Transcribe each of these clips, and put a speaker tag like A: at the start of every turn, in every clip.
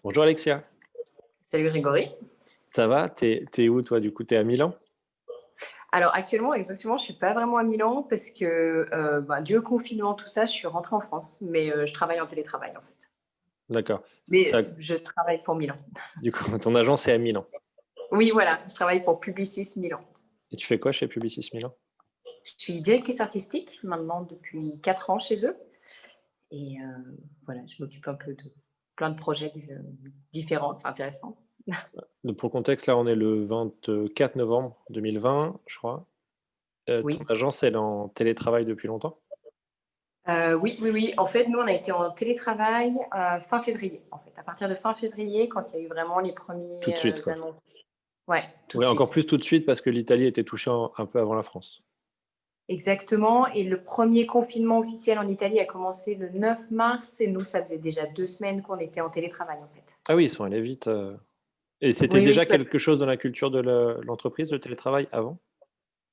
A: Bonjour Alexia,
B: Salut Grégory.
A: ça va? T'es où toi du coup? T'es à Milan?
B: Alors actuellement, exactement, je suis pas vraiment à Milan parce que dû au confinement, tout ça, je suis rentrée en France, mais je travaille en télétravail en fait.
A: D'accord.
B: Mais
A: Ça,
B: je travaille pour Milan.
A: du coup, ton agence est à Milan.
B: Oui, voilà, je travaille pour Publicis Milan.
A: Et tu fais quoi chez Publicis Milan?
B: Je suis directrice artistique maintenant depuis 4 ans chez eux et voilà, je m'occupe un peu de plein de projets différents, c'est intéressant.
A: Pour le contexte, là, on est le 24 novembre 2020, je crois. Ton
B: Oui.
A: agence, elle est en télétravail depuis longtemps?
B: Oui, oui, oui. En fait, nous, on a été en télétravail fin février. En fait, à partir de fin février, quand il y a eu vraiment les
A: Tout de
B: premiers
A: suite, quoi.
B: annonces. Ouais, tout de
A: Ouais, encore
B: suite.
A: plus tout de suite parce que l'Italie était touchée un peu avant la France.
B: Exactement. Et le premier confinement officiel en Italie a commencé le 9 mars. Et nous, ça faisait déjà 2 semaines qu'on était en télétravail, en fait.
A: Ah oui, ils sont allés vite. Et c'était
B: Oui, oui,
A: déjà
B: tout à
A: quelque chose dans la culture de l'entreprise, le télétravail, avant?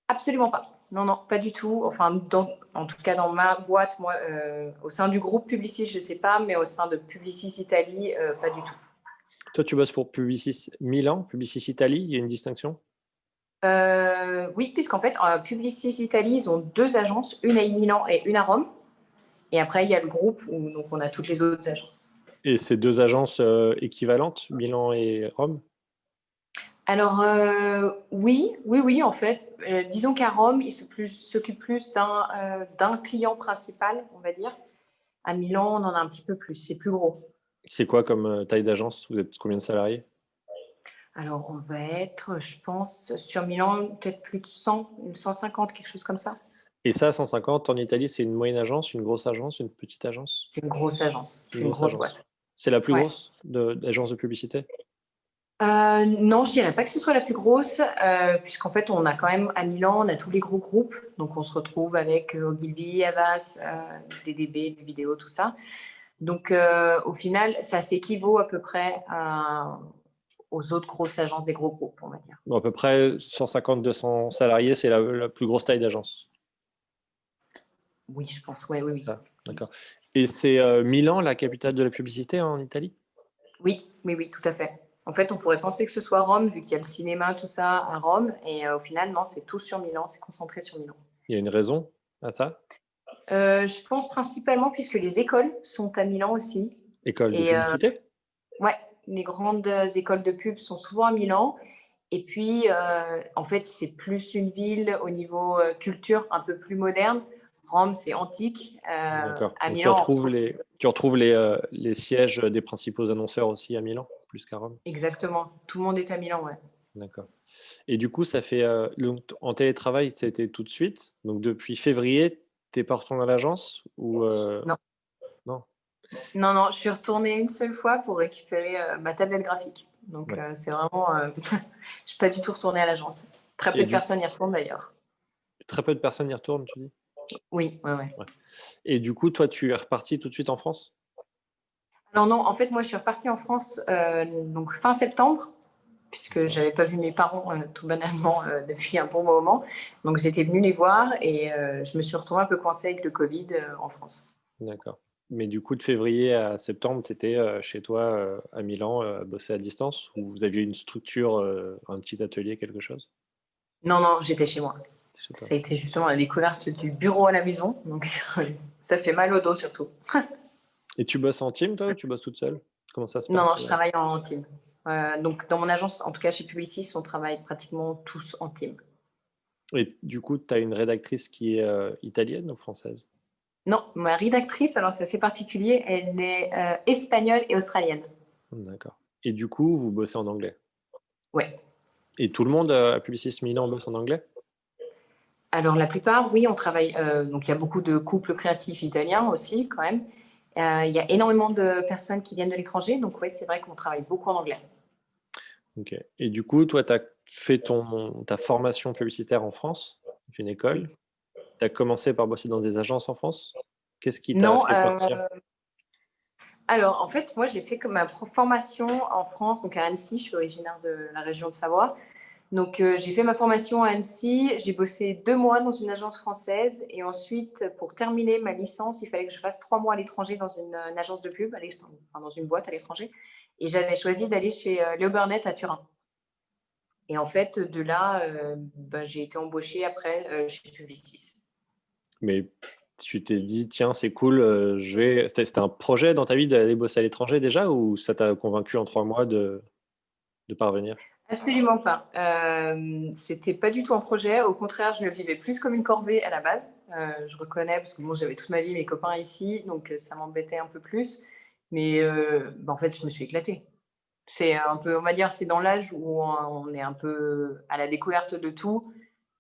B: absolument pas. Non, non, pas du tout. Enfin, en tout cas, dans ma boîte, moi, au sein du groupe Publicis, je ne sais pas, mais au sein de Publicis Italie, pas du tout.
A: Toi, tu bosses pour Publicis Milan, Publicis Italie, il y a une distinction?
B: Oui, puisqu'en fait, Publicis Italie, ils ont 2 agences, une à Milan et une à Rome. Et après, il y a le groupe où donc on a toutes les autres agences.
A: Et ces 2 agences, équivalentes, Milan et Rome?
B: Alors, oui, oui, oui, en fait, disons qu'à Rome, ils s'occupent plus d'un client principal, on va dire. À Milan, on en a un petit peu plus, c'est plus gros.
A: C'est quoi comme, taille d'agence? Vous êtes combien de salariés?
B: Alors, on va être, je pense, sur Milan, peut-être plus de 100, 150, quelque chose comme ça.
A: Et ça, 150 en Italie, c'est une moyenne agence, une grosse agence, une petite agence?
B: C'est une grosse agence,
A: Une
B: c'est une
A: grosse
B: grosse
A: agence.
B: boîte.
A: C'est la plus
B: Ouais.
A: grosse d'agence de publicité?
B: Non, je dirais pas que ce soit la plus grosse, puisqu'en fait, on a quand même à Milan, on a tous les gros groupes. Donc, on se retrouve avec Ogilvy, Havas, DDB, des vidéos, tout ça. Donc, au final, ça s'équivaut à peu près aux autres grosses agences des gros groupes, on va dire.
A: Bon, à peu près 150-200 salariés, c'est la plus grosse taille d'agence,
B: Oui, je pense, ouais, oui, oui.
A: ça? D'accord. Et c'est, Milan, la capitale de la publicité en Italie?
B: Oui, oui, oui, tout à fait. En fait, on pourrait penser que ce soit Rome, vu qu'il y a le cinéma, tout ça, à Rome. Et au final, non, c'est tout sur Milan, c'est concentré sur Milan.
A: Il y a une raison à ça?
B: Je pense principalement puisque les écoles sont à Milan aussi.
A: École de
B: Et
A: publicité?
B: ouais, les grandes écoles de pub sont souvent à Milan. Et puis, en fait, c'est plus une ville au niveau culture un peu plus moderne. Rome, c'est antique.
A: D'accord.
B: À
A: Donc tu
B: Milan, on
A: retrouves
B: retrouve
A: les sièges des principaux annonceurs aussi à Milan, plus qu'à Rome?
B: exactement. Tout le monde est à Milan, ouais.
A: D'accord. Et du coup, ça fait, donc en télétravail, c'était tout de suite? Donc depuis février, tu es pas retourné à l'agence ou,
B: Non,
A: non?
B: non, non, je suis retournée une seule fois pour récupérer ma tablette graphique. Donc,
A: Ouais.
B: c'est vraiment. Je suis pas du tout retournée à l'agence. Très
A: Et
B: peu de
A: du
B: personnes y retournent d'ailleurs.
A: Très peu de personnes y retournent, tu dis?
B: Oui, ouais, ouais.
A: Ouais. Et du coup, toi, tu es reparti tout de suite en France?
B: Non, non, en fait, moi, je suis repartie en France donc fin septembre, puisque
A: D'accord,
B: j'avais pas vu mes parents tout banalement depuis un bon moment. Donc, j'étais venue les voir et je me suis retrouvée un peu coincée avec le Covid en France.
A: d'accord. Mais du coup, de février à septembre, tu étais, chez toi, à Milan, à bosser à distance ou vous aviez une structure, un petit atelier, quelque chose?
B: Non, non, j'étais chez moi.
A: C'est chez toi.
B: Ça a été justement la découverte du bureau à la maison. Donc, ça fait mal au dos surtout.
A: Et tu bosses en team, toi, ou tu bosses toute seule? Comment ça se
B: Non, non,
A: passe,
B: je travaille en team. Donc, dans mon agence, en tout cas chez Publicis, on travaille pratiquement tous en team.
A: Et du coup, tu as une rédactrice qui est, italienne ou française?
B: Non, ma rédactrice, alors c'est assez particulier, elle est espagnole et australienne.
A: D'accord. Et du coup, vous bossez en anglais?
B: Ouais.
A: Et tout le monde, à Publicis Milan bosse en anglais?
B: Alors la plupart, oui, on travaille, donc il y a beaucoup de couples créatifs italiens aussi quand même. Il y a énormément de personnes qui viennent de l'étranger, donc oui, c'est vrai qu'on travaille beaucoup en anglais.
A: OK. Et du coup, toi, tu as fait ta formation publicitaire en France? Tu as fait une école?
B: Oui.
A: Tu as commencé par bosser dans des agences en France? Qu'est-ce qui t'a
B: Non,
A: fait partir?
B: alors en fait, moi j'ai fait comme ma formation en France, donc à Annecy, je suis originaire de la région de Savoie. Donc j'ai fait ma formation à Annecy, j'ai bossé 2 mois dans une agence française et ensuite pour terminer ma licence, il fallait que je fasse 3 mois à l'étranger dans une agence de pub, enfin, dans une boîte à l'étranger. Et j'avais choisi d'aller chez Léo Burnett à Turin. Et en fait, de là, j'ai été embauchée après chez Publicis.
A: Mais tu t'es dit: «Tiens, c'est cool, je vais» c'était un projet dans ta vie d'aller bosser à l'étranger déjà ou ça t'a convaincu en 3 mois de parvenir?
B: Absolument pas. C'était pas du tout un projet. Au contraire, je le vivais plus comme une corvée à la base. Je reconnais parce que bon, j'avais toute ma vie mes copains ici, donc ça m'embêtait un peu plus. Mais en fait, je me suis éclatée. C'est un peu, on va dire, c'est dans l'âge où on est un peu à la découverte de tout.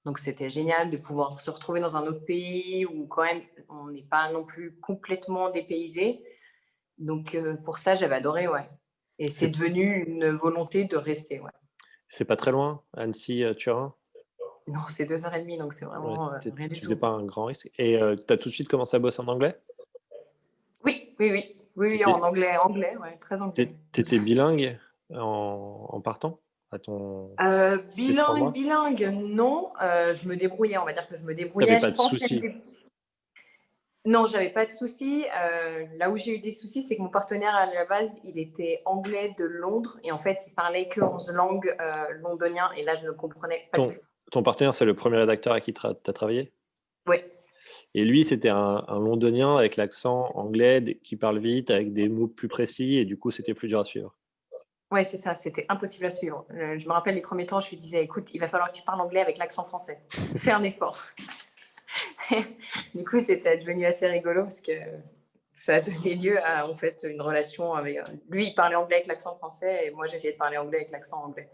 B: Donc c'était génial de pouvoir se retrouver dans un autre pays où quand même on n'est pas non plus complètement dépaysé. Donc pour ça, j'avais adoré, ouais. Et c'est
A: C'est
B: devenu une volonté de rester, ouais.
A: c'est pas très loin, Annecy, Turin?
B: Non, c'est 2 heures et demie, donc c'est
A: Ouais,
B: vraiment, rien du
A: tu faisais
B: tout.
A: pas un grand risque et tu as tout de suite commencé à bosser en anglais?
B: Oui, oui, oui. Oui,
A: Tu
B: oui, en
A: étais
B: anglais, ouais, très anglais.
A: bilingue en partant? À tes 3 mois?
B: Bilingue, non, je me débrouillais, on va dire que je me
A: Tu avais
B: débrouillais.
A: pas
B: Je
A: de
B: pense qu'à une
A: soucis?
B: non, j'avais pas de soucis, là où j'ai eu des soucis, c'est que mon partenaire à la base, il était anglais de Londres et en fait, il parlait que 11 langues, londonien et là, je ne comprenais pas du
A: Ton
B: tout.
A: ton partenaire, c'est le premier rédacteur avec qui tu as travaillé?
B: Ouais.
A: Et lui, c'était un londonien avec l'accent anglais d qui parle vite, avec des mots plus précis et du coup, c'était plus dur à suivre.
B: Ouais, c'est ça, c'était impossible à suivre. Je me rappelle les premiers temps, je lui disais: «Écoute, il va falloir que tu parles anglais avec l'accent français. Fais un effort». Du coup, c'était devenu assez rigolo parce que ça a donné lieu à, en fait, une relation avec, lui, il parlait anglais avec l'accent français et moi, j'essayais de parler anglais avec l'accent anglais.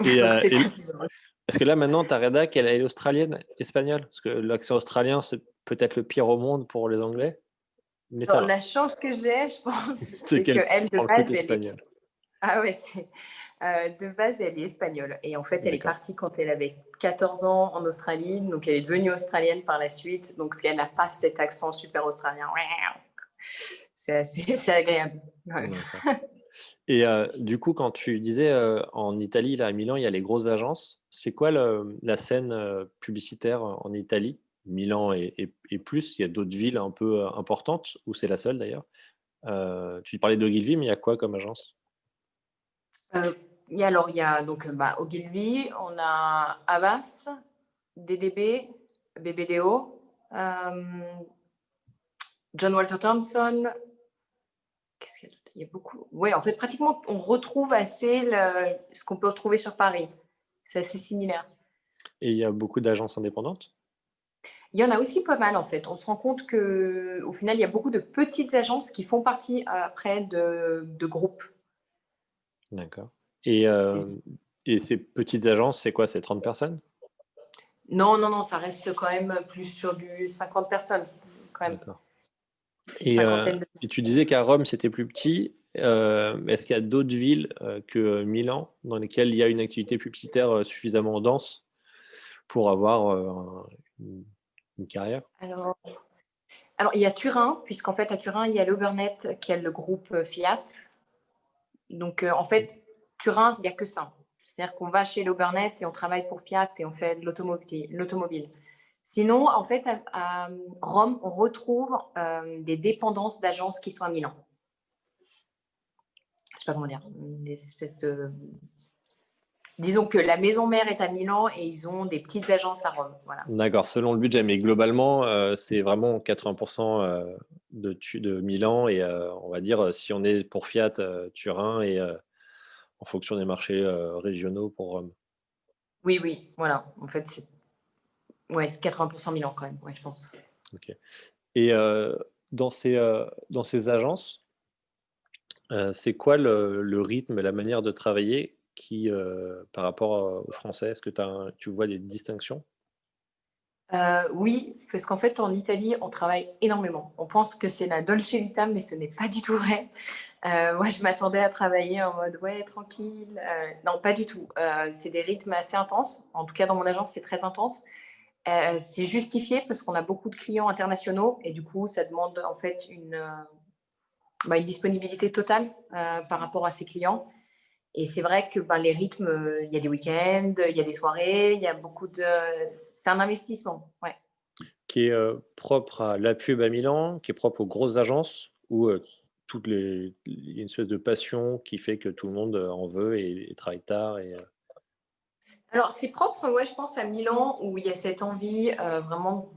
A: Et
B: Donc c'était
A: et
B: assez drôle.
A: est-ce que là, maintenant, ta rédac, elle est australienne, espagnole? Parce que l'accent australien, c'est peut-être le pire au monde pour les Anglais, mais ça
B: Alors
A: va.
B: la chance que j'ai, je pense,
A: C'est
B: c'est
A: qu'elle
B: qu'elle, de
A: prend le côté
B: base, elle est
A: espagnol.
B: ah ouais, de base, elle est espagnole et en fait, elle est
A: D'accord.
B: partie quand elle avait 14 ans en Australie, donc elle est devenue australienne par la suite, donc elle n'a pas cet accent super australien. C'est assez c'est agréable. Ouais.
A: D'accord. Et du coup, quand tu disais, en Italie, là, à Milan, il y a les grosses agences. C'est quoi la scène, publicitaire en Italie? Milan et plus, il y a d'autres villes un peu, importantes ou c'est la seule d'ailleurs? Tu parlais d'Ogilvy, mais il y a quoi comme agence?
B: Heu, il y a donc, Ogilvy, on a Havas, DDB, BBDO, John Walter Thompson. Qu'est-ce qu'il y a d'autre? Il y a beaucoup, ouais, en fait, pratiquement, on retrouve assez ce qu'on peut retrouver sur Paris. C'est assez similaire.
A: Et il y a beaucoup d'agences indépendantes?
B: Il y en a aussi pas mal, en fait. On se rend compte qu'au final, il y a beaucoup de petites agences qui font partie, après de groupes.
A: D'accord. Et et ces petites agences, c'est quoi? C'est 30 personnes?
B: Non, non, non, ça reste quand même plus sur du 50 personnes, quand même.
A: D'accord.
B: Une cinquantaine de.
A: Et tu disais qu'à Rome, c'était plus petit. Est-ce qu'il y a d'autres villes, que Milan, dans lesquelles il y a une activité publicitaire, suffisamment dense pour avoir, une une carrière?
B: Alors alors il y a Turin, puisqu'en fait, à Turin, il y a l'Obernet qui est le groupe, Fiat. Donc en fait, Turin, il y a que ça. C'est-à-dire qu'on va chez l'Obernet et on travaille pour Fiat et on fait de l'automobile. Sinon, en fait, à Rome, on retrouve, des dépendances d'agences qui sont à Milan. Je sais pas comment dire, des espèces de, disons que la maison mère est à Milan et ils ont des petites agences à Rome, voilà.
A: D'accord, selon le budget, mais globalement, c'est vraiment 80 de Milan et on va dire, si on est pour Fiat, Turin et en fonction des marchés, régionaux pour Rome.
B: Oui, oui, voilà. En fait, ouais, c'est 80 Milan quand même, ouais, je pense.
A: OK. Et dans ces agences, c'est quoi le rythme et la manière de travailler qui, par rapport, aux Français? Est-ce que tu vois des distinctions?
B: Oui, parce qu'en fait, en Italie, on travaille énormément. On pense que c'est la dolce vita, mais ce n'est pas du tout vrai. Moi, je m'attendais à travailler en mode: «Ouais, tranquille», non, pas du tout. C'est des rythmes assez intenses. En tout cas, dans mon agence, c'est très intense. C'est justifié parce qu'on a beaucoup de clients internationaux et du coup, ça demande en fait une disponibilité totale, par rapport à ces clients. Et c'est vrai que, les rythmes, il y a des week-ends, il y a des soirées, il y a beaucoup de c'est un investissement, ouais.
A: Qui est, propre à la pub à Milan, qui est propre aux grosses agences ou, il y a une espèce de passion qui fait que tout le monde en veut et travaille tard.
B: Alors, c'est propre, ouais, je pense, à Milan, où il y a cette envie vraiment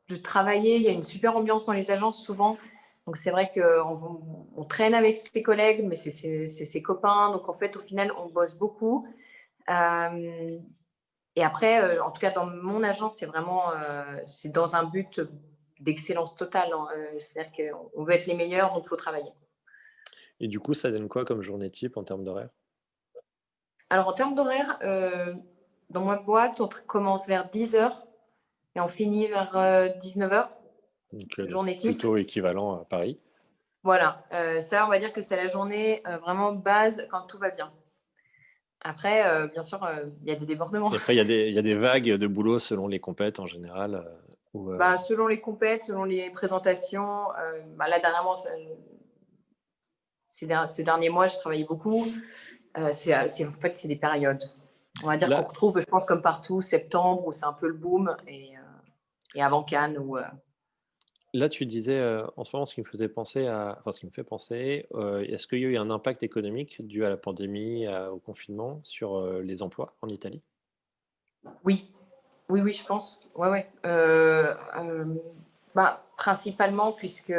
B: de travailler. Il y a une super ambiance dans les agences souvent. Donc, c'est vrai qu'on traîne avec ses collègues, mais c'est ses copains. Donc, en fait, au final, on bosse beaucoup. Euh, et après, en tout cas, dans mon agence, c'est vraiment c'est dans un but d'excellence totale, hein. C'est-à-dire qu'on veut être les meilleurs, donc il faut travailler.
A: Et du coup, ça donne quoi comme journée type en termes d'horaire?
B: Alors, en termes d'horaire, dans ma boîte, on commence vers 10 heures et on finit vers 19 heures,
A: Donc,
B: journée type.
A: plutôt équivalent à Paris.
B: Voilà, ça, on va dire que c'est la journée vraiment base quand tout va bien. Après, bien sûr, il y a des débordements.
A: Et après, il y a des vagues de boulot selon les compètes en général.
B: Bah, selon les compètes, selon les présentations, bah, là, dernièrement, ces derniers mois, j'ai travaillé beaucoup. En fait, c'est des périodes. On va dire qu'on
A: Là,
B: retrouve, je pense, comme partout, septembre, où c'est un peu le boom, et avant Cannes, où
A: Là, tu disais, en ce moment, ce qui me faisait penser enfin, ce qui me fait penser, est-ce qu'il y a eu un impact économique dû à la pandémie, au confinement sur, les emplois en Italie?
B: oui, oui, oui, je pense. Ouais, ouais. Bah, principalement puisque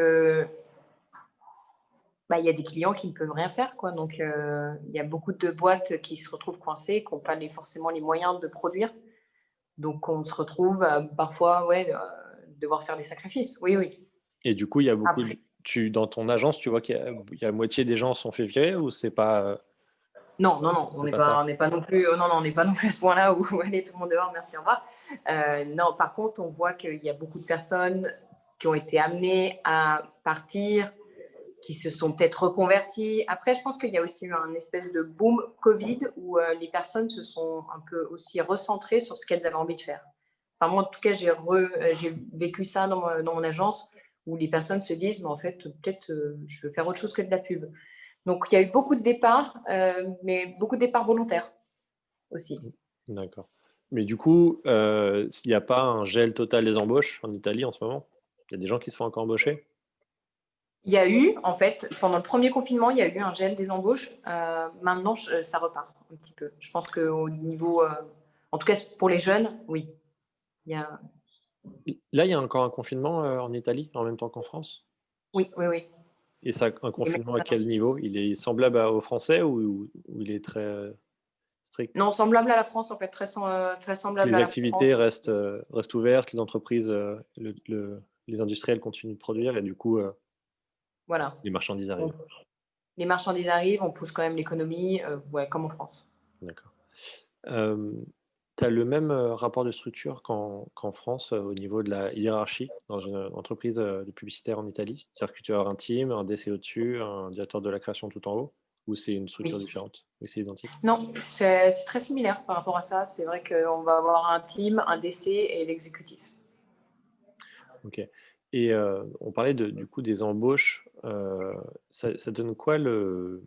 B: bah, il y a des clients qui ne peuvent rien faire, quoi. Donc, il y a beaucoup de boîtes qui se retrouvent coincées, qui n'ont pas forcément les moyens de produire. Donc, on se retrouve parfois, ouais, devoir faire des sacrifices. Oui, oui.
A: Et du coup, il y a beaucoup
B: Après,
A: de dans ton agence, tu vois qu'il y a la moitié des gens sont fait virer ou c'est pas,
B: non, non, non,
A: c'est pas ça?
B: on n'est pas non plus, non, non, on n'est pas non plus à ce point-là où allez tout le monde dehors, merci, au revoir. Non, par contre, on voit qu'il y a beaucoup de personnes qui ont été amenées à partir, qui se sont peut-être reconverties. Après, je pense qu'il y a aussi eu un espèce de boom Covid où les personnes se sont un peu aussi recentrées sur ce qu'elles avaient envie de faire. Enfin, moi, en tout cas, j'ai vécu ça dans mon agence où les personnes se disent, mais en fait, peut-être je veux faire autre chose que de la pub. Donc, il y a eu beaucoup de départs, mais beaucoup de départs volontaires aussi.
A: D'accord. Mais du coup, s'il y a pas un gel total des embauches en Italie en ce moment? Il y a des gens qui se font encore embaucher?
B: Il y a eu, en fait, pendant le premier confinement, il y a eu un gel des embauches. Maintenant, ça repart un petit peu. Je pense qu'au niveau, en tout cas pour les jeunes, oui. Il y a...
A: Là, il y a encore un confinement, en Italie, en même temps qu'en France?
B: Oui, oui, oui.
A: Et ça, un
B: Et même-
A: confinement à quel niveau? Il est semblable au français ou il est très, strict?
B: Non, semblable à la France, en fait, très semblable
A: Les
B: à la
A: activités
B: France.
A: restent ouvertes, les entreprises, les industriels continuent de produire et du coup,
B: Voilà.
A: les marchandises
B: On-
A: arrivent.
B: les marchandises arrivent, on pousse quand même l'économie, ouais, comme en France.
A: D'accord. Tu as le même, rapport de structure qu'en France, au niveau de la hiérarchie dans une entreprise, de publicitaire en Italie? C'est-à-dire que tu vas avoir un team, un DC au-dessus, un directeur de la création tout en haut? Ou c'est une structure
B: Oui.
A: différente? Oui, c'est identique?
B: Non, c'est très similaire par rapport à ça. C'est vrai qu'on va avoir un team, un DC et l'exécutif.
A: OK. Et on parlait du coup des embauches, ça donne quoi le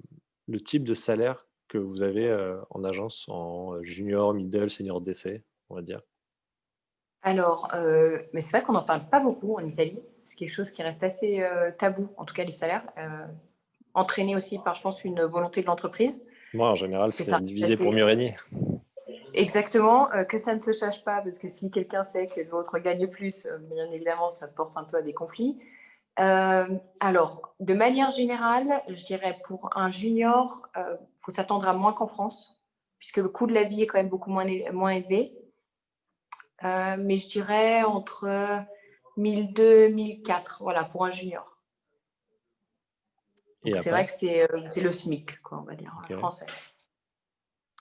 A: type de salaire que vous avez, en agence en junior, middle, senior DC, on va dire?
B: Alors, mais c'est vrai qu'on n'en parle pas beaucoup en Italie. C'est quelque chose qui reste assez tabou, en tout cas les salaires, entraîné aussi par, je pense, une volonté de l'entreprise
A: Moi, en général,
B: que ça
A: c'est
B: reste
A: diviser pour
B: assez...
A: mieux régner.
B: Exactement, que ça ne se sache pas, parce que si quelqu'un sait que l'autre gagne plus, bien évidemment, ça porte un peu à des conflits. Alors, de manière générale, je dirais pour un junior, faut s'attendre à moins qu'en France, puisque le coût de la vie est quand même beaucoup moins élevé. Mais je dirais entre 1 200, 1 400, voilà, pour un junior.
A: Et
B: Donc c'est vrai
A: après?
B: que c'est le SMIC, quoi, on va dire,
A: OK.
B: français.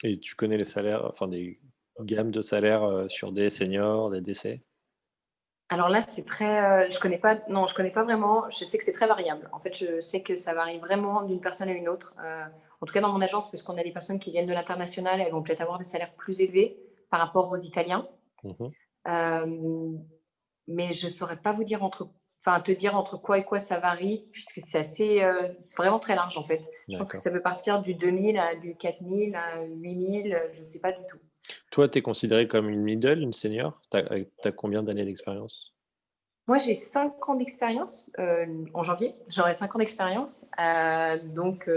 A: Et tu connais les salaires, enfin des gammes de salaires, sur des seniors, des DC?
B: Alors là, c'est très, je connais pas, non, je connais pas vraiment. Je sais que c'est très variable. En fait, je sais que ça varie vraiment d'une personne à une autre. En tout cas, dans mon agence, puisqu'on a des personnes qui viennent de l'international, elles vont peut-être avoir des salaires plus élevés par rapport aux Italiens.
A: Mmh.
B: Euh, mais je saurais pas vous dire te dire entre quoi et quoi ça varie, puisque c'est assez, vraiment très large en fait. Je pense que
A: D'accord.
B: ça peut partir du 2000 à du 4000 à 8000, je sais pas du tout.
A: Toi, tu es considérée comme une middle, une senior? Tu as combien d'années d'expérience?
B: Moi, j'ai 5 ans d'expérience. En janvier, j'aurai 5 ans d'expérience. Donc,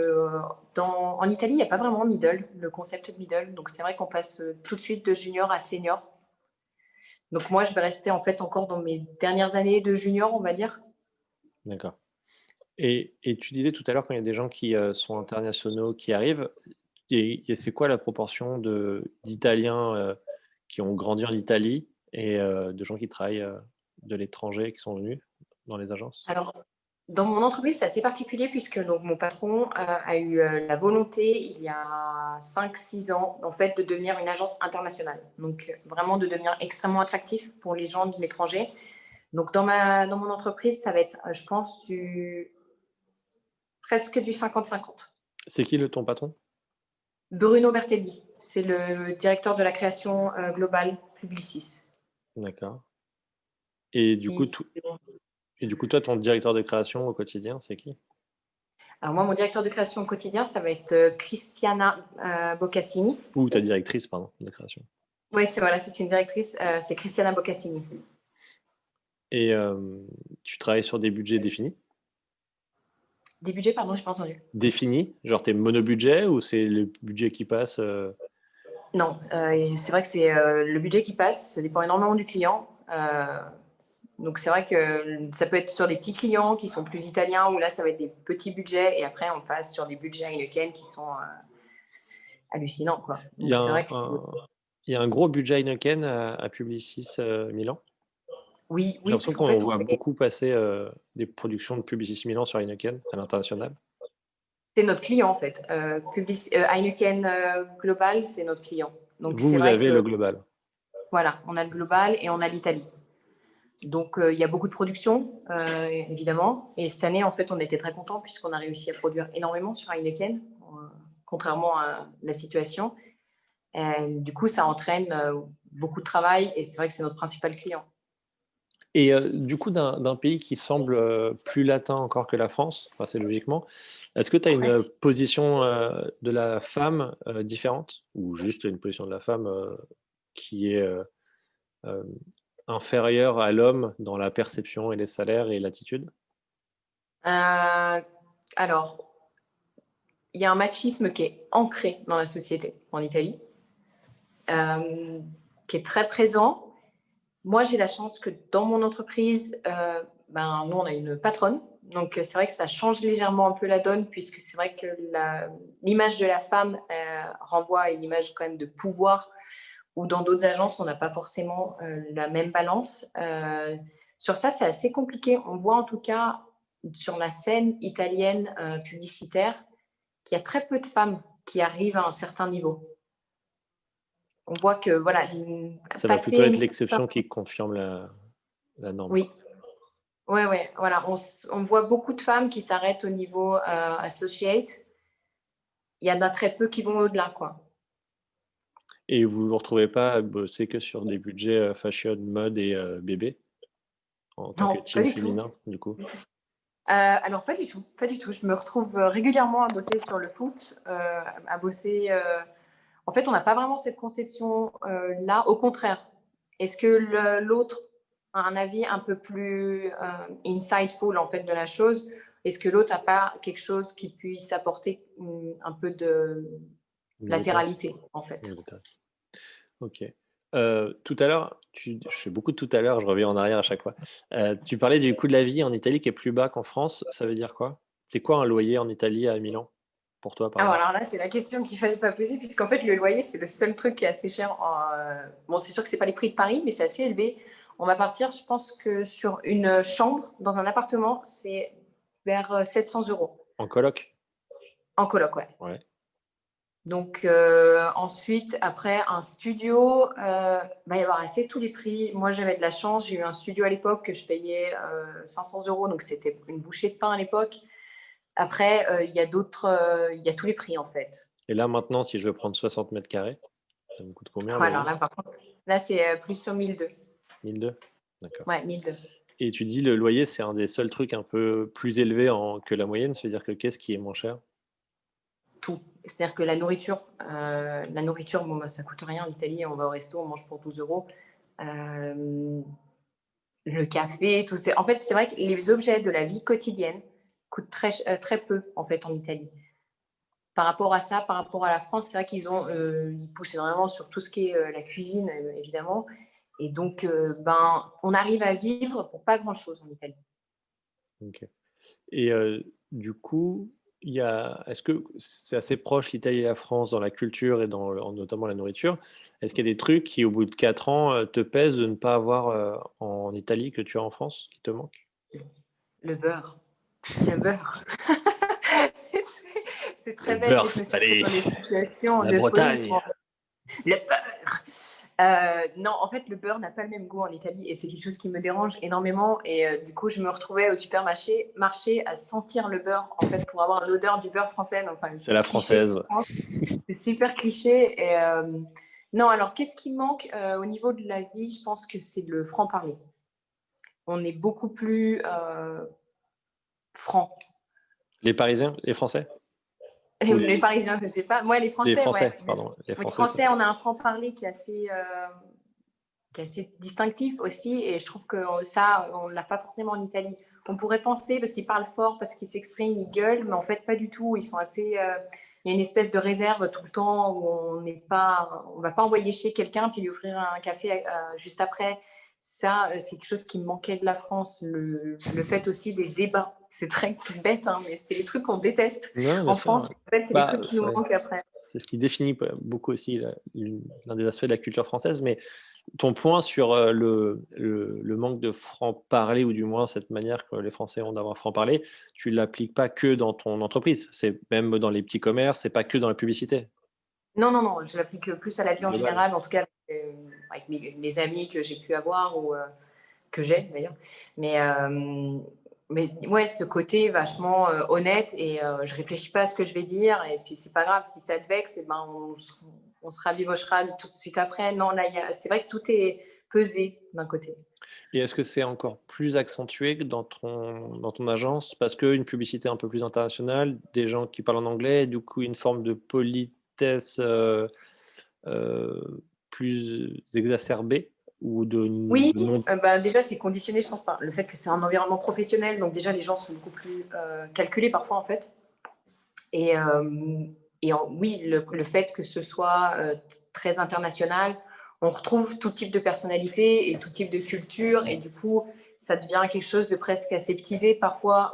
B: en Italie, il n'y a pas vraiment middle, le concept de middle. Donc, c'est vrai qu'on passe tout de suite de junior à senior. Donc, moi, je vais rester en fait encore dans mes dernières années de junior, on va dire.
A: D'accord. Et tu disais tout à l'heure quand il y a des gens qui, sont internationaux qui arrivent, et c'est quoi la proportion d'Italiens, qui ont grandi en Italie et de gens qui travaillent, de l'étranger qui sont venus dans les agences?
B: Alors, dans mon entreprise, c'est assez particulier puisque donc, mon patron a eu la volonté, il y a 5, 6 ans, en fait, de devenir une agence internationale. Donc, vraiment de devenir extrêmement attractif pour les gens de l'étranger. Donc, dans mon entreprise, ça va être, je pense, presque du 50-50.
A: C'est qui ton patron?
B: Bruno Bertelli, c'est le directeur de la création globale Publicis.
A: D'accord. Et du
B: Si,
A: coup,
B: si-
A: toi, ton directeur de création au quotidien, c'est qui?
B: Alors moi, mon directeur de création au quotidien, ça va être Christiana Boccassini.
A: Ou ta directrice, pardon, de création.
B: Oui, c'est une directrice, c'est Christiana Boccassini.
A: Et tu travailles sur des budgets définis?
B: Des budgets, pardon, j'ai pas entendu.
A: Définis? Genre tes monobudgets ou c'est le budget qui passe,
B: Non, c'est vrai que c'est le budget qui passe, ça dépend énormément du client. Donc c'est vrai que ça peut être sur des petits clients qui sont plus italiens, où là, ça va être des petits budgets, et après, on passe sur des budgets Heineken qui sont hallucinants, quoi.
A: il y
B: Donc
A: a
B: c'est
A: un
B: vrai que
A: il y a un gros budget Heineken à Publicis, Milan?
B: oui,
A: J'ai
B: oui,
A: l'impression
B: parce qu'en
A: qu'on
B: fait,
A: voit beaucoup passer, des productions de Publicis Milan sur Heineken à l'international.
B: c'est notre client, en fait. Heineken Global, c'est notre client. Donc
A: Vous,
B: c'est
A: vous
B: vrai
A: avez
B: que,
A: le global.
B: voilà, on a le global et on a l'Italie. Donc, il y a beaucoup de production, évidemment. Et cette année, en fait, on était très contents puisqu'on a réussi à produire énormément sur Heineken, contrairement à la situation. Et du coup, ça entraîne beaucoup de travail et c'est vrai que c'est notre principal client.
A: Et du coup, d'un pays qui semble, plus latin encore que la France, enfin, c'est logiquement, est-ce que tu as une,
B: Ouais.
A: position, de la femme, différente? Ou juste une position de la femme, qui est, hem, inférieure à l'homme dans la perception et les salaires et l'attitude?
B: Alors, il y a un machisme qui est ancré dans la société en Italie, euh, qui est très présent. Moi, j'ai la chance que dans mon entreprise, nous, on a une patronne. Donc, c'est vrai que ça change légèrement un peu la donne, puisque c'est vrai que l'image de la femme renvoie à une image quand même de pouvoir, où dans d'autres agences, on n'a pas forcément la même balance. Sur ça, c'est assez compliqué. On voit en tout cas sur la scène italienne publicitaire qu'il y a très peu de femmes qui arrivent à un certain niveau. On voit que, voilà,
A: Ça va plutôt
B: passer
A: être
B: une
A: l'exception
B: certaine...
A: qui confirme la norme,
B: Oui,
A: quoi.
B: ouais, ouais, voilà. On voit beaucoup de femmes qui s'arrêtent au niveau associate. Il y en a très peu qui vont au-delà, quoi.
A: Et vous vous retrouvez pas à bosser que sur des budgets, fashion, mode et bébé, en tant que
B: Non, pas
A: team
B: du tout.
A: féminin, du coup?
B: Alors, pas du tout, pas du tout. Je me retrouve régulièrement à bosser sur le foot, à bosser. En fait, on n'a pas vraiment cette conception là. Au contraire, est-ce que l'autre a un avis un peu plus insightful en fait de la chose? Est-ce que l'autre n'a pas quelque chose qui puisse apporter un peu de
A: Militaire?
B: latéralité en fait?
A: Militaire. OK. Tout à l'heure, je fais beaucoup de tout à l'heure, je reviens en arrière à chaque fois. Tu parlais du coût de la vie en Italie qui est plus bas qu'en France, ça veut dire quoi? C'est quoi un loyer en Italie à Milan? Pour toi, par
B: Ah,
A: exemple?
B: alors là, c'est la question qu'il fallait pas poser, puisqu'en fait, le loyer, c'est le seul truc qui est assez cher. Bon, c'est sûr que c'est pas les prix de Paris, mais c'est assez élevé. On va partir, je pense que sur une chambre dans un appartement, c'est vers 700 euros
A: En coloc?
B: en coloc, ouais.
A: Ouais.
B: Donc ensuite, après un studio, va y avoir assez tous les prix. Moi, j'avais de la chance, j'ai eu un studio à l'époque que je payais 500 euros, donc c'était une bouchée de pain à l'époque. Après, il y a tous les prix en fait.
A: Et là, maintenant, si je veux prendre 60 mètres carrés, ça me coûte combien le
B: Alors
A: loyer?
B: là, par contre, là, c'est plus sur 1002.
A: 1 200? D'accord.
B: Ouais, 1002.
A: Et tu dis le loyer, c'est un des seuls trucs un peu plus élevés que la moyenne, c'est-à-dire que qu'est-ce qui est moins cher?
B: Tout. C'est-à-dire que la nourriture, bon, bah, ça coûte rien en Italie. On va au resto, on mange pour 12 euros. Euh, le café, tout ça. En fait, c'est vrai que les objets de la vie quotidienne coûtent très peu, en fait, en Italie. Par rapport à ça, par rapport à la France, c'est vrai ils poussent énormément sur tout ce qui est la cuisine, évidemment. Et donc, on arrive à vivre pour pas grand-chose en Italie.
A: OK. Et du coup, est-ce que c'est assez proche l'Italie et la France dans la culture et notamment la nourriture? Est-ce qu'il y a des trucs qui, au bout de 4 ans, te pèsent de ne pas avoir, en Italie que tu as en France, qui te manquent?
B: Le beurre, le beurre. C'est c'est
A: Le
B: très bête,
A: beurre
B: mais je me suis retrouvée
A: salé,
B: dans des situations
A: la
B: de folie
A: Bretagne.
B: pour le beurre. Non, en fait, le beurre n'a pas le même goût en Italie et c'est quelque chose qui me dérange énormément. Et du coup, je me retrouvais au supermarché à sentir le beurre, en fait, pour avoir l'odeur du beurre français. Donc, enfin,
A: C'est
B: c'est
A: la
B: cliché de
A: française.
B: France. C'est super cliché. Et non, alors, qu'est-ce qui manque au niveau de la vie? Je pense que c'est le franc-parler. On est beaucoup plus franc.
A: Les Parisiens? Les Français? Ou
B: Les Parisiens, je ne sais pas. Moi, les
A: les
B: Français, ouais.
A: Français, pardon, les
B: Les
A: Français,
B: Français, on a un franc-parler qui est assez distinctif aussi. Et je trouve que ça, on ne l'a pas forcément en Italie. On pourrait penser parce qu'ils parlent fort, parce qu'ils s'expriment, ils gueulent, mais en fait, pas du tout. Ils sont assez. Il y a une espèce de réserve tout le temps où on va pas envoyer chez quelqu'un puis lui offrir un café juste après. Ça, c'est quelque chose qui me manquait de la France. Le fait aussi des débats. C'est très bête, hein, mais c'est les trucs qu'on déteste
A: non, bien
B: en
A: sûr,
B: France.
A: ouais.
B: En fait, c'est les
A: Bah,
B: trucs qui nous manquent après.
A: c'est ce qui définit beaucoup aussi l'un des aspects de la culture française. Mais ton point sur le manque de franc-parler, ou du moins cette manière que les Français ont d'avoir franc-parler, tu ne l'appliques pas que dans ton entreprise, c'est même dans les petits commerces, c'est pas que dans la publicité,
B: Non, non, non, je l'applique plus à la vie en
A: global.
B: général, en tout cas avec mes amis que j'ai pu avoir ou que j'ai d'ailleurs. Mais, ouais, ce côté vachement honnête et je réfléchis pas à ce que je vais dire et puis c'est pas grave si ça te vexe, et ben on se rabibochera tout de suite après. Non, là, c'est vrai que tout est pesé d'un côté.
A: Et est-ce que c'est encore plus accentué que dans ton agence? Parce qu'une publicité un peu plus internationale, des gens qui parlent en anglais, du coup une forme de politesse, plus exacerbée, ou
B: Oui,
A: de non.
B: déjà c'est conditionné, je pense, par le fait que c'est un environnement professionnel, donc déjà les gens sont beaucoup plus calculés parfois en fait. Et, oui, le fait que ce soit très international, on retrouve tout type de personnalité et tout type de culture, et du coup, ça devient quelque chose de presque aseptisé parfois,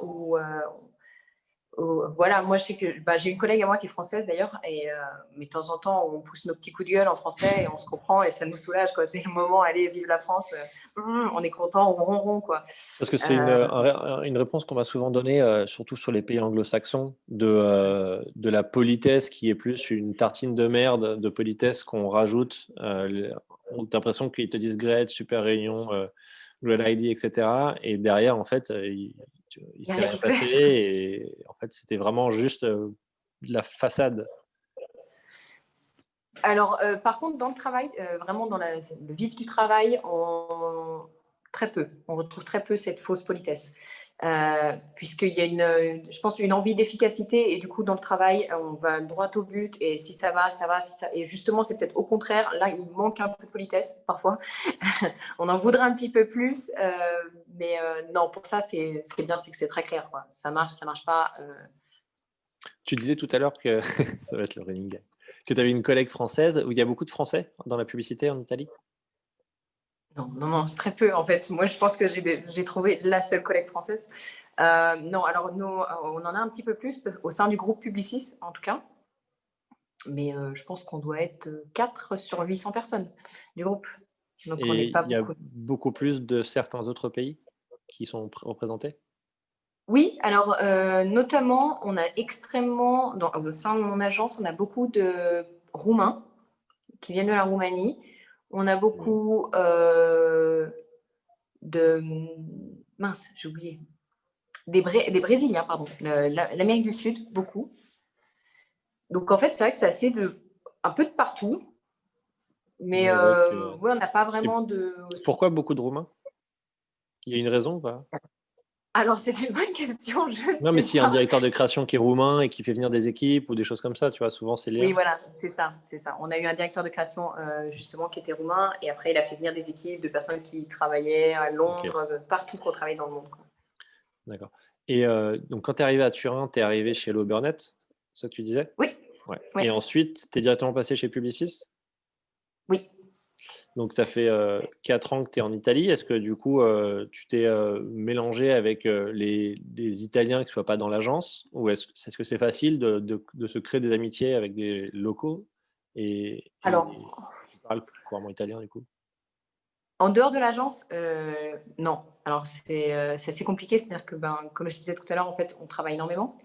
B: voilà, moi je sais que j'ai une collègue à moi qui est française d'ailleurs, et mais de temps en temps on pousse nos petits coups de gueule en français et on se comprend et ça nous soulage, quoi. C'est le moment, allez, vive la France, on est content, on ronron, quoi.
A: Parce que c'est
B: Euh,
A: une réponse qu'on m'a souvent donnée, surtout sur les pays anglo-saxons, de la politesse qui est plus une tartine de merde de politesse qu'on rajoute. On a l'impression qu'ils te disent great, super réunion, great idea, et cetera, et derrière, en fait, il
B: Il y a
A: s'est
B: rien
A: rien
B: qui se
A: passé,
B: fait.
A: et en fait, c'était vraiment juste, de la façade.
B: Alors, par contre, dans le travail, vraiment dans le vif du travail, très peu. On retrouve très peu cette fausse politesse. Puisqu'il y a je pense, une envie d'efficacité et du coup, dans le travail, on va droit au but et si ça va, ça va. Si ça... Et justement, c'est peut-être au contraire, là, il manque un peu de politesse parfois. On en voudrait un petit peu plus, mais non, pour ça, ce qui est bien, c'est que c'est très clair, quoi. Ça marche pas.
A: Tu disais tout à l'heure que ça va être le running gag, que tu avais une collègue française, où il y a beaucoup de Français dans la publicité en Italie?
B: Non, non, non, très peu en fait. Moi, je pense que j'ai trouvé la seule collègue française. Non, alors nous, on en a un petit peu plus au sein du groupe Publicis, en tout cas. Mais je pense qu'on doit être 4 sur 800 personnes du groupe. Donc, on n'est
A: Et
B: pas
A: il y a
B: beaucoup.
A: beaucoup plus de certains autres pays qui sont représentés?
B: Oui, alors notamment, on a extrêmement, au sein de mon agence, on a beaucoup de Roumains qui viennent de la Roumanie. On a
A: Mmh.
B: beaucoup de... Mince, j'ai oublié. Des Brésiliens, pardon, l'Amérique du Sud, beaucoup. Donc en fait, c'est vrai que c'est assez un peu de partout, mais
A: Ouais, avec,
B: ouais, on n'a pas
A: et
B: vraiment de.
A: pourquoi beaucoup de Roumains? Il y a une raison ou pas?
B: Alors, c'est une bonne question, je ne
A: Non, mais
B: sais
A: s'il y a un
B: pas.
A: directeur de création qui est roumain et qui fait venir des équipes ou des choses comme ça, tu vois, souvent c'est lié.
B: Oui, voilà, c'est ça, c'est ça. On a eu un directeur de création, justement, qui était roumain et après il a fait venir des équipes de personnes qui travaillaient à
A: OK,
B: Londres, partout qu'on travaille dans le monde, quoi.
A: d'accord. Et donc quand tu es arrivé à Turin, tu es arrivé chez Hello Burnett, c'est ça que tu disais?
B: Oui,
A: Ouais,
B: oui,
A: et ensuite, tu es directement passé chez Publicis?
B: oui.
A: Donc ça fait, 4 ans que tu es en Italie. Est-ce que du coup, tu t'es, mélangé avec, les des Italiens qui ne soient pas dans l'agence? Ou est-ce que c'est facile de se créer des amitiés avec des locaux et
B: Alors,
A: qui parlent couramment italien du coup?
B: en dehors de l'agence, non. Alors c'est assez compliqué, c'est-à-dire que, ben, comme je disais tout à l'heure, en fait, on travaille énormément.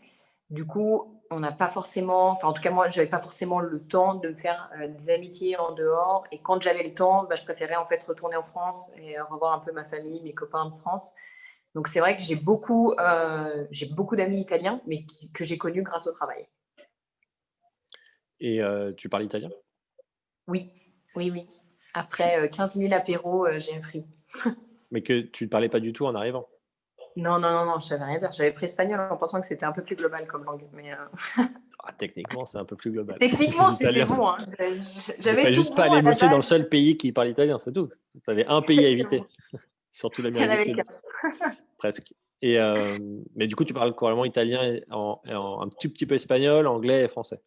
B: Du coup, on n'a pas forcément, enfin, en tout cas, moi, j'avais pas forcément le temps de me faire, des amitiés en dehors et quand j'avais le temps, bah, je préférais, en fait, retourner en France et revoir un peu ma famille, mes copains de France. Donc c'est vrai que j'ai beaucoup d'amis italiens, mais que j'ai connus grâce au travail.
A: Et tu parles italien?
B: Oui, oui, oui.
A: Tu
B: Après, 15 000 apéros, j'ai appris.
A: Mais que tu ne parlais pas du tout en arrivant?
B: Non, non, non, non, je savais rien dire. J'avais pris espagnol en pensant que c'était un peu plus global comme langue, mais
A: Ah, techniquement, c'est un peu plus global.
B: techniquement, c'était
A: L'italien.
B: bon, hein.
A: Il
B: J'avais
A: fallait
B: tout
A: juste pas
B: bon à
A: aller
B: la
A: bosser dans
B: base.
A: le seul pays qui parle italien, c'est tout. Tu avais un pays à
B: Exactement.
A: éviter, surtout
B: Il y en
A: l'Amérique du
B: avait
A: Sud,
B: 15.
A: presque. Et mais du coup, tu parles couramment italien et un petit peu espagnol, anglais et français.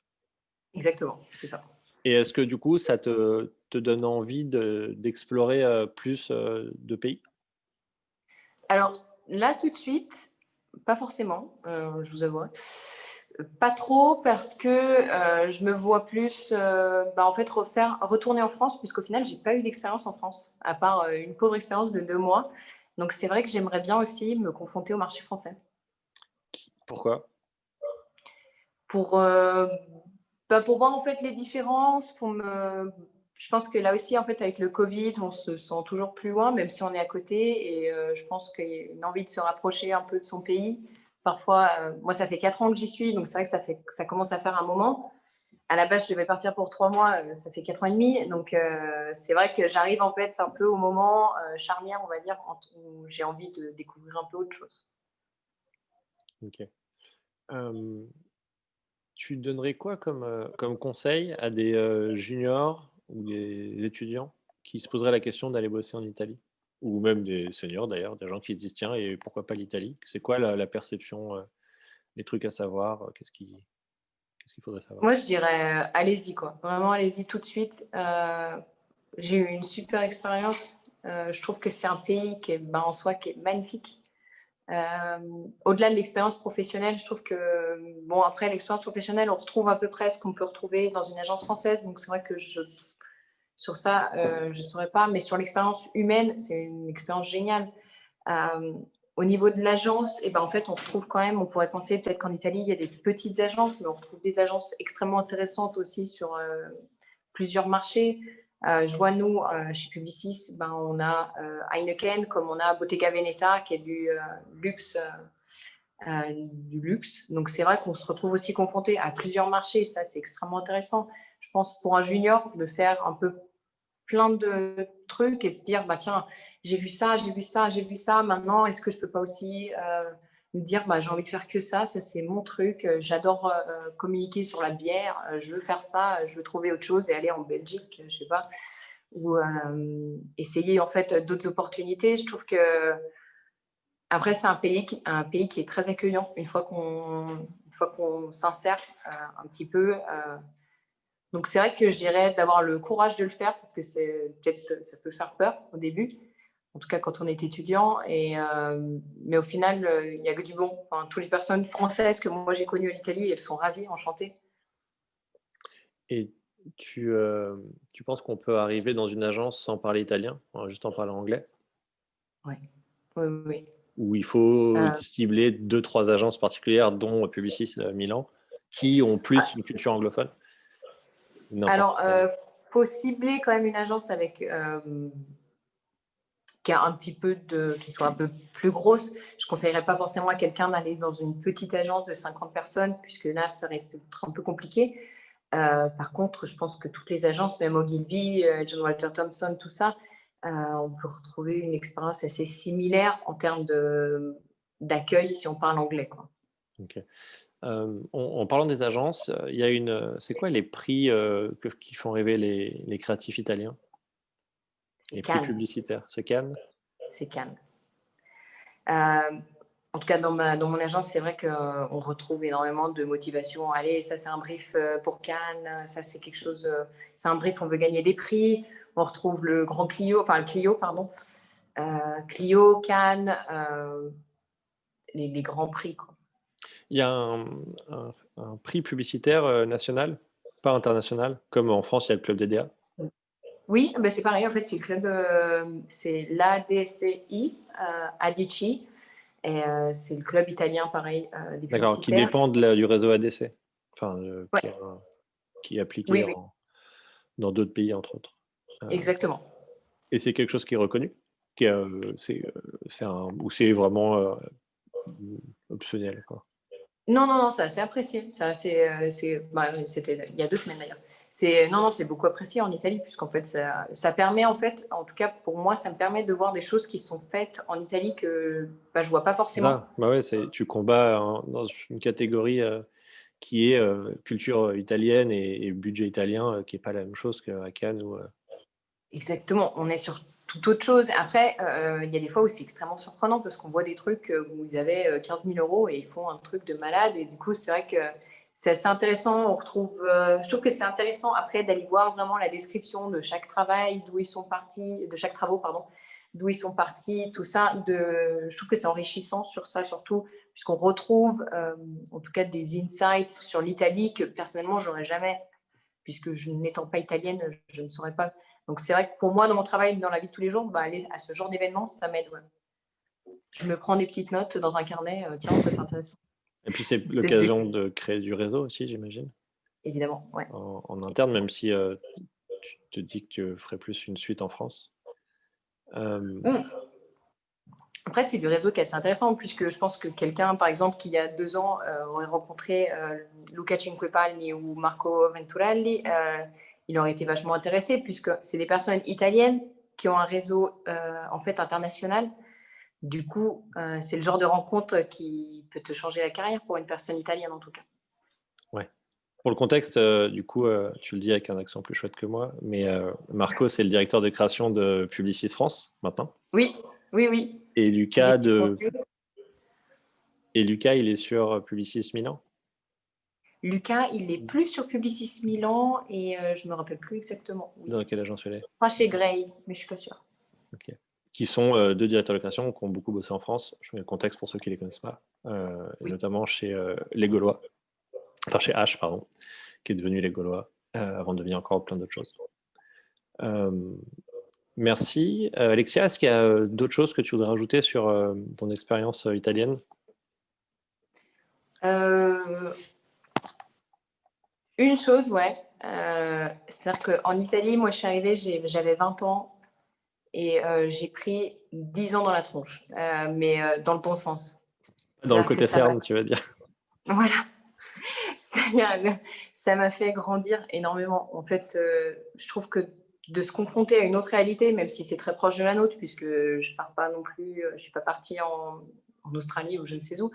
B: Exactement, c'est ça.
A: Et est-ce que du coup, ça te donne envie d'explorer, plus, de pays?
B: Alors là, tout de suite, pas forcément, je vous avouerai. Pas trop parce que, je me vois plus, bah, en fait retourner en France puisqu'au final j'ai pas eu d'expérience en France, à part, une pauvre expérience de 2 mois. Donc c'est vrai que j'aimerais bien aussi me confronter au marché français.
A: Pourquoi?
B: Pour, bah, pour voir en fait les différences, je pense que là aussi en fait avec le Covid, on se sent toujours plus loin même si on est à côté et je pense qu'il y a une envie de se rapprocher un peu de son pays. Parfois, moi ça fait 4 ans que j'y suis, donc c'est vrai que ça commence à faire un moment. À la base, je devais partir pour 3 mois, ça fait 4 ans et demi. Donc, c'est vrai que j'arrive en fait un peu au moment, charnière, on va dire, où j'ai envie de découvrir un peu autre chose.
A: OK. Hem, Tu donnerais quoi comme, comme conseil à des, juniors ou des étudiants qui se poseraient la question d'aller bosser en Italie? Ou même des seniors d'ailleurs, des gens qui se disent: «Tiens et pourquoi pas l'Italie?» C'est quoi la perception, les trucs à savoir, qu'est-ce qu'il faudrait savoir?
B: Moi, je dirais, allez-y quoi. Vraiment, allez-y tout de suite. J'ai eu une super expérience. Je trouve que c'est un pays qui est, ben, en soi, qui est magnifique. Au-delà de l'expérience professionnelle, je trouve que, bon, après l'expérience professionnelle, on retrouve à peu près ce qu'on peut retrouver dans une agence française. Donc, c'est vrai que sur ça, je ne saurais pas. Mais sur l'expérience humaine, c'est une expérience géniale. Euh, Au niveau de l'agence, eh ben, en fait, on retrouve quand même, on pourrait penser peut-être qu'en Italie, il y a des petites agences, mais on retrouve des agences extrêmement intéressantes aussi sur plusieurs marchés. Je vois, nous, chez Publicis, ben, on a Heineken, comme on a Bottega Veneta, qui est luxe, du luxe. Donc, c'est vrai qu'on se retrouve aussi confronté à plusieurs marchés. Ça, c'est extrêmement intéressant. Je pense pour un junior, de faire un peu plein de trucs et se dire, bah tiens, j'ai vu ça, j'ai vu ça, j'ai vu ça, maintenant, est-ce que je peux pas aussi me dire, bah, j'ai envie de faire que ça c'est mon truc, j'adore communiquer sur la bière, je veux faire ça, je veux trouver autre chose et aller en Belgique, je sais pas, ou essayer en fait d'autres opportunités. Je trouve que après, c'est un pays qui est très accueillant une fois qu'on s'insère un petit peu. Donc c'est vrai que je dirais d'avoir le courage de le faire parce que c'est peut-être ça peut faire peur au début, en tout cas quand on est étudiant mais au final, il y a que du bon. Enfin, toutes les personnes françaises que moi j'ai connues en Italie, elles sont ravies, enchantées.
A: Et tu penses qu'on peut arriver dans une agence sans parler italien, juste en parlant anglais?
B: Ouais. Oui, oui, oui.
A: Ou il faut
B: Heu,
A: cibler deux trois agences particulières, dont Publicis, Milan, qui ont plus
B: a
A: une culture anglophone? Ou n'importe
B: alors,
A: laquelle?
B: faut cibler quand même une agence avec, qui a un petit peu qui soit un peu plus grosse. Je conseillerais pas forcément à quelqu'un d'aller dans une petite agence de 50 personnes puisque là, ça risque d'être un peu compliqué. Par contre, je pense que toutes les agences, même Ogilvy, John Walter Thompson, tout ça, on peut retrouver une expérience assez similaire en termes d'accueil si on parle anglais, quoi.
A: Ok. En parlant des agences, il y a c'est quoi les prix qui font rêver les créatifs italiens?
B: C'est
A: Les prix
B: Cannes,
A: publicitaires, c'est Cannes?
B: c'est Cannes. Euh, En tout cas, dans mon agence, c'est vrai qu'on retrouve énormément de motivation. Allez, ça, c'est un brief pour Cannes. Ça, c'est quelque chose. C'est un brief, on veut gagner des prix. On retrouve le Grand Clio, enfin le Clio, pardon. Clio, Cannes, les grands prix, quoi.
A: Il y a un prix publicitaire national, pas international, comme en France, il y a le club DDA.
B: Oui, ben c'est pareil. En fait, c'est le club, c'est l'ADCI, ADC. Et c'est le club italien, pareil, des
A: D'accord, qui
B: publicitaires.
A: dépend du réseau ADC, enfin,
B: Ouais,
A: qui est appliqué
B: oui, oui,
A: dans d'autres pays, entre autres.
B: exactement.
A: Et c'est quelque chose qui est reconnu? Qui est, ou c'est vraiment optionnel, quoi?
B: Non, non, non, c'est assez apprécié. C'était il y a 2 semaines d'ailleurs. Non, non, c'est beaucoup apprécié en Italie, puisqu'en fait, ça permet, en fait, en tout cas pour moi, ça me permet de voir des choses qui sont faites en Italie que bah, je vois pas
A: C'est
B: forcément.
A: ça, bah ouais, tu combats dans une catégorie qui est culture italienne et budget italien, qui est pas la même chose qu'à Cannes ou.
B: Exactement, on est sur toute autre chose. Après, il y a des fois où c'est extrêmement surprenant parce qu'on voit des trucs où ils avaient 15 000 euros et ils font un truc de malade. Et du coup, c'est vrai que c'est assez intéressant. Je trouve que c'est intéressant après d'aller voir vraiment la description de chaque travail, d'où ils sont partis, de chaque travaux, pardon, d'où ils sont partis, tout ça. Je trouve que c'est enrichissant sur ça, surtout puisqu'on retrouve en tout cas des insights sur l'Italie que personnellement, j'aurais jamais, puisque n'étant pas italienne, je ne saurais pas. Donc, c'est vrai que pour moi, dans mon travail, dans la vie de tous les jours, bah, aller à ce genre d'événement, ça m'aide. Ouais. Je me prends des petites notes dans un carnet. Tiens, ça, c'est intéressant.
A: Et puis c'est
B: Une espèce de...
A: l'occasion de créer du réseau aussi, j'imagine,
B: Évidemment, ouais.
A: en interne, même si tu te dis que tu ferais plus une suite en France.
B: Mmh. Après, c'est du réseau qui est assez intéressant, puisque je pense que quelqu'un, par exemple, qui il y a 2 ans aurait rencontré Luca Cinquepalmi ou Marco Venturelli, il aurait été vachement intéressé, puisque c'est des personnes italiennes qui ont un réseau en fait international. Du coup, c'est le genre de rencontre qui peut te changer la carrière pour une personne italienne, en tout cas.
A: Ouais. Pour le contexte, du coup, tu le dis avec un accent plus chouette que moi, mais Marco, c'est le directeur de création de Publicis France maintenant.
B: Oui, oui, oui.
A: Et
B: Il
A: Lucas,
B: était conseiller.
A: il est sur Publicis Milan.
B: Lucas, il n'est plus sur Publicis Milan et je ne me rappelle plus exactement où il
A: Dans
B: est.
A: quelle agence il est?
B: Pas chez Gray, mais je ne suis pas sûre.
A: Ok. Qui sont deux directeurs de création qui ont beaucoup bossé en France. Je mets le contexte pour ceux qui ne les connaissent pas. Et
B: Oui.
A: notamment chez Les Gaulois, enfin chez H, pardon, qui est devenu Les Gaulois, avant de devenir encore plein d'autres choses. Merci. Alexia, est-ce qu'il y a d'autres choses que tu voudrais rajouter sur ton expérience italienne?
B: Euh, une chose, ouais. C'est-à-dire qu'en Italie, moi, je suis arrivée, j'avais 20 ans et j'ai pris 10 ans dans la tronche, mais dans le bon sens.
A: Dans le
B: C'est-à-dire que
A: côté CERN, tu veux dire?
B: voilà. C'est-à-dire, ça m'a fait grandir énormément. En fait, je trouve que de se confronter à une autre réalité, même si c'est très proche de la nôtre, puisque je pars pas non plus, je suis pas partie en Australie ou je ne sais où,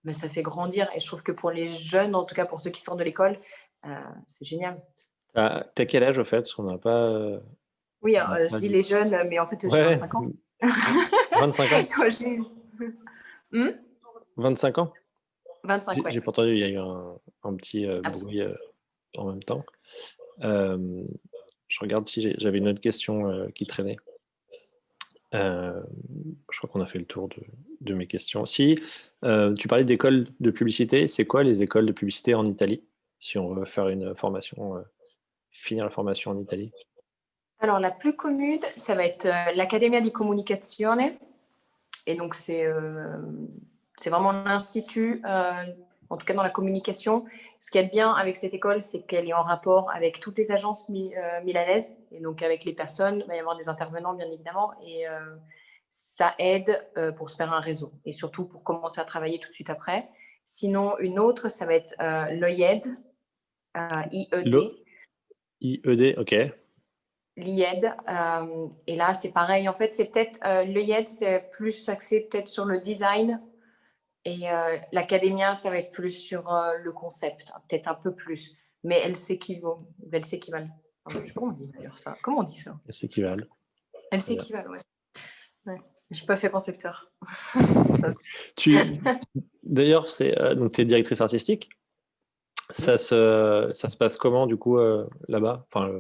B: mais ça fait grandir. Et je trouve que pour les jeunes, en tout cas pour ceux qui sortent de l'école, c'est génial.
A: T'as quel âge au fait? Parce qu'on n'a pas,
B: Oui,
A: on n'a
B: je
A: pas
B: dis
A: dit.
B: les jeunes, mais en fait, j'ai
A: Ouais,
B: 25 ans.
A: 25 ans?
B: Quand j'ai...
A: 25 ans?
B: 25,
A: J'ai
B: ouais.
A: pas entendu, il y a eu un petit
B: Ah bon.
A: bruit en même temps. Je regarde si j'avais une autre question qui traînait. Je crois qu'on a fait le tour de mes questions. Si tu parlais d'écoles de publicité, c'est quoi les écoles de publicité en Italie? Si on veut faire une formation, finir la formation en Italie.
B: Alors, la plus commune, ça va être l'Accademia di Comunicazione. Et donc, c'est vraiment un institut, en tout cas dans la communication. Ce qui est bien avec cette école, c'est qu'elle est en rapport avec toutes les agences milanaises. Et donc, avec les personnes, il va y avoir des intervenants, bien évidemment. Et ça aide pour se faire un réseau. Et surtout pour commencer à travailler tout de suite après. Sinon, une autre, ça va être l'OIED, IED.
A: IED, ok.
B: l'IED. Et là, c'est pareil. En fait, c'est peut-être le IED, c'est plus axé peut-être sur le design et l'académia, ça va être plus sur le concept, hein, peut-être un peu plus. Mais elles s'équivalent. Ah, je sais pas comment on dit d'ailleurs ça. Comment on dit ça?
A: C'est équivalent.
B: Elles
A: Très bien.
B: s'équivalent, ouais. Ouais. J'ai pas fait concepteur.
A: Tu, D'ailleurs, donc tu es directrice artistique. Ça se passe comment du coup là-bas? Enfin,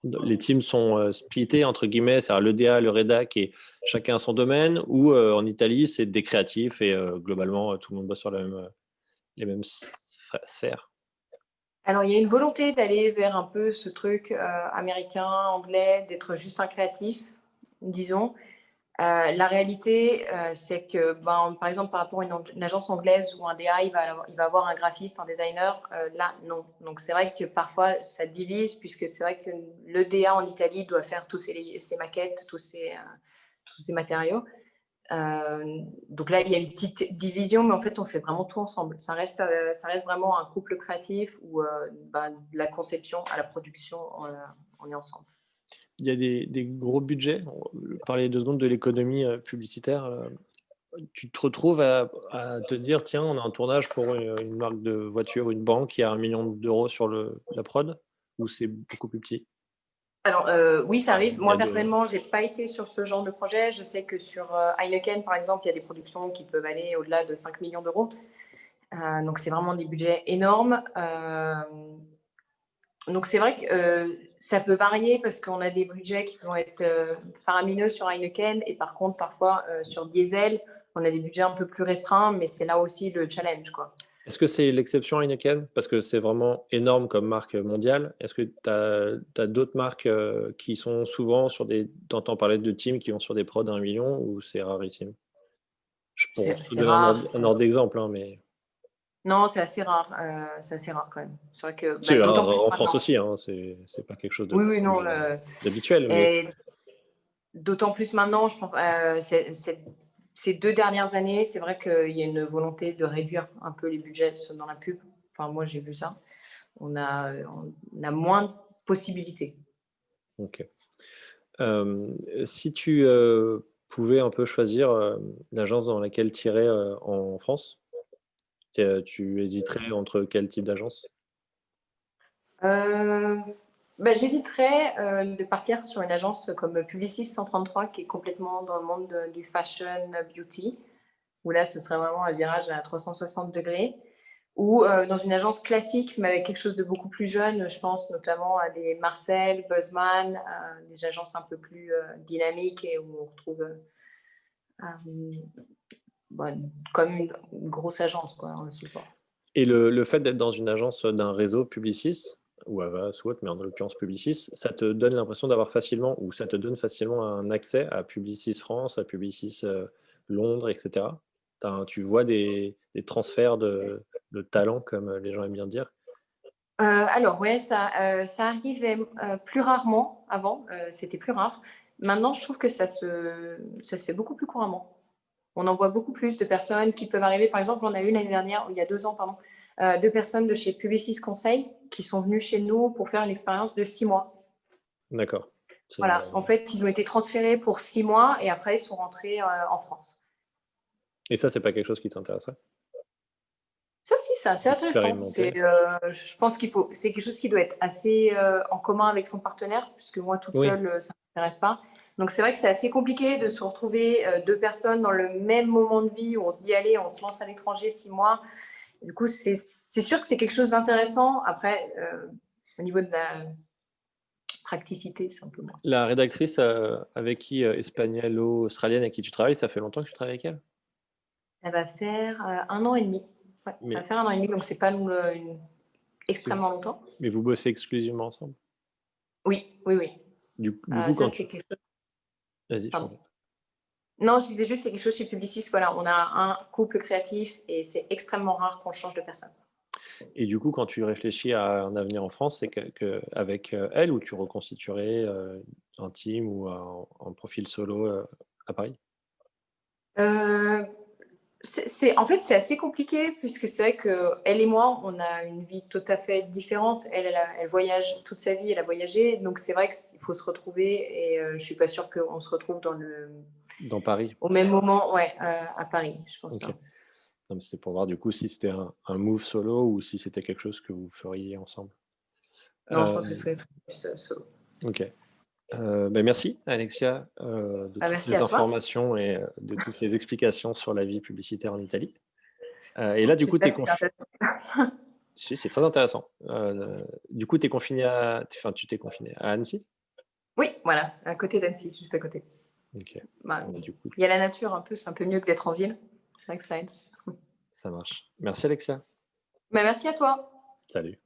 A: les teams sont splittés entre guillemets, c'est-à-dire l'EDA, le rédac et chacun a son domaine, ou en Italie c'est des créatifs et globalement tout le monde bosse sur les mêmes sphères.
B: Alors, il y a une volonté d'aller vers un peu ce truc américain, anglais, d'être juste un créatif, disons. La réalité, c'est que, par exemple, par rapport à une agence anglaise ou un DA, il va avoir un graphiste, un designer. Là, non. Donc, c'est vrai que parfois, ça divise, puisque c'est vrai que le DA en Italie doit faire tous ses maquettes, tous ses matériaux. Donc là, il y a une petite division, mais en fait, on fait vraiment tout ensemble. Ça reste vraiment un couple créatif où de la conception à la production, on est ensemble.
A: Il y a des gros budgets. On parlait 2 secondes de l'économie publicitaire. Tu te retrouves à te dire, tiens, on a un tournage pour une marque de voiture, une banque qui a 1 million d'euros sur la prod, ou c'est beaucoup plus petit?
B: Alors, oui, ça arrive.
A: Il y
B: Moi,
A: a de...
B: personnellement, j'ai pas été sur ce genre de projet. Je sais que sur Heineken, par exemple, il y a des productions qui peuvent aller au-delà de 5 millions d'euros. Donc, c'est vraiment des budgets énormes. Donc, c'est vrai que ça peut varier parce qu'on a des budgets qui vont être faramineux sur Heineken et par contre, parfois, sur Diesel, on a des budgets un peu plus restreints, mais c'est là aussi le challenge, quoi.
A: Est-ce que c'est l'exception Heineken? Parce que c'est vraiment énorme comme marque mondiale. Est-ce que tu as d'autres marques qui sont souvent sur des... T'entends parler de teams qui vont sur des prods à 1 million, ou c'est rarissime? Pour te
B: C'est
A: donner
B: rare.
A: un ordre d'exemple, hein, mais...
B: Non, c'est assez rare quand même. C'est vrai que
A: C'est
B: d'autant plus
A: en France
B: maintenant.
A: aussi, hein, c'est pas quelque chose
B: Oui, oui, non.
A: d'habituel, mais
B: Et d'autant plus maintenant, je pense, ces 2 dernières années, c'est vrai qu'il y a une volonté de réduire un peu les budgets dans la pub. Enfin, moi, j'ai vu ça. On a moins de possibilités.
A: ok. Si tu pouvais un peu choisir l'agence dans laquelle tu irais en France, tu hésiterais entre quel type d'agence?
B: Euh, J'hésiterais de partir sur une agence comme Publicis 133 qui est complètement dans le monde du fashion beauty, où là, ce serait vraiment un virage à 360 degrés. Ou dans une agence classique, mais avec quelque chose de beaucoup plus jeune. Je pense notamment à des Marcel, Buzzman, des agences un peu plus dynamiques et où on retrouve comme une grosse agence, quoi, en support.
A: Et le fait d'être dans une agence d'un réseau Publicis, ou Havas ou autre, mais en l'occurrence Publicis, ça te donne l'impression d'avoir facilement, ou ça te donne facilement un accès à Publicis France, à Publicis Londres, etc. Tu vois des transferts de talents, comme les gens aiment bien dire.
B: Alors, ouais, ça arrivait plus rarement avant, c'était plus rare. Maintenant, je trouve que ça se fait beaucoup plus couramment. On en voit beaucoup plus de personnes qui peuvent arriver. Par exemple, on a eu l'année dernière, il y a 2 ans, pardon, 2 personnes de chez Publicis Conseil qui sont venues chez nous pour faire une expérience de 6 mois.
A: D'accord.
B: Voilà, en fait, ils ont été transférés pour 6 mois et après, ils sont rentrés en France.
A: Et ça, c'est pas quelque chose qui t'intéresserait?
B: Ça, si, c'est assez intéressant.
A: Expérimenter.
B: Je pense c'est quelque chose qui doit être assez en commun avec son partenaire, puisque moi, toute
A: Oui.
B: seule, ça ne m'intéresse pas. Donc, c'est vrai que c'est assez compliqué de se retrouver 2 personnes dans le même moment de vie où on se dit, allez, on se lance à l'étranger 6 mois. Du coup, c'est sûr que c'est quelque chose d'intéressant. Après, au niveau de la praticité, c'est un peu moins.
A: La rédactrice avec qui, espagnolo-australienne, avec qui tu travailles, ça fait longtemps que tu travailles avec elle?
B: Ça va faire 1 an et demi. Ouais, ça va
A: Mais,
B: faire 1 an et demi, donc c'est pas extrêmement longtemps.
A: mais vous bossez exclusivement ensemble?
B: Oui, oui, oui.
A: Du coup,
B: Ça,
A: quand
B: c'est
A: tu...
B: quelque chose.
A: Vas-y, je t'en
B: Pardon.
A: prie.
B: Non, je disais juste, c'est quelque chose chez Publicis. Voilà, on a un couple créatif et c'est extrêmement rare qu'on change de personne.
A: Et du coup, quand tu réfléchis à un avenir en France, c'est avec elle, ou tu reconstituerais un team ou un profil solo à Paris?
B: Euh, En fait, c'est assez compliqué puisque c'est vrai qu'elle et moi, on a une vie tout à fait différente. Elle voyage toute sa vie, elle a voyagé. Donc, c'est vrai qu'il faut se retrouver et je ne suis pas sûre qu'on se retrouve
A: Dans Paris?
B: au même moment, ouais, à Paris, je pense
A: Ok.
B: pas.
A: Non, mais c'était pour voir du coup si c'était un move solo ou si c'était quelque chose que vous feriez ensemble.
B: Non, je
A: Euh,
B: pense que ce serait plus solo.
A: ok. Ben merci Alexia de
B: Bah,
A: toutes
B: merci
A: les
B: à toi.
A: informations et de toutes les explications sur la vie publicitaire en Italie. Et là, du coup,
B: J'espère que c'était intéressant.
A: Si, c'est très intéressant. Du coup, tu t'es confiné à Annecy?
B: Oui, voilà, à côté d'Annecy, juste à côté.
A: Ok.
B: Bah,
A: Bon, bah, du coup,
B: il y a la nature un peu, c'est un peu mieux que d'être en ville. C'est vrai que ça aide.
A: ça marche. Merci Alexia.
B: Bah, merci à toi.
A: Salut.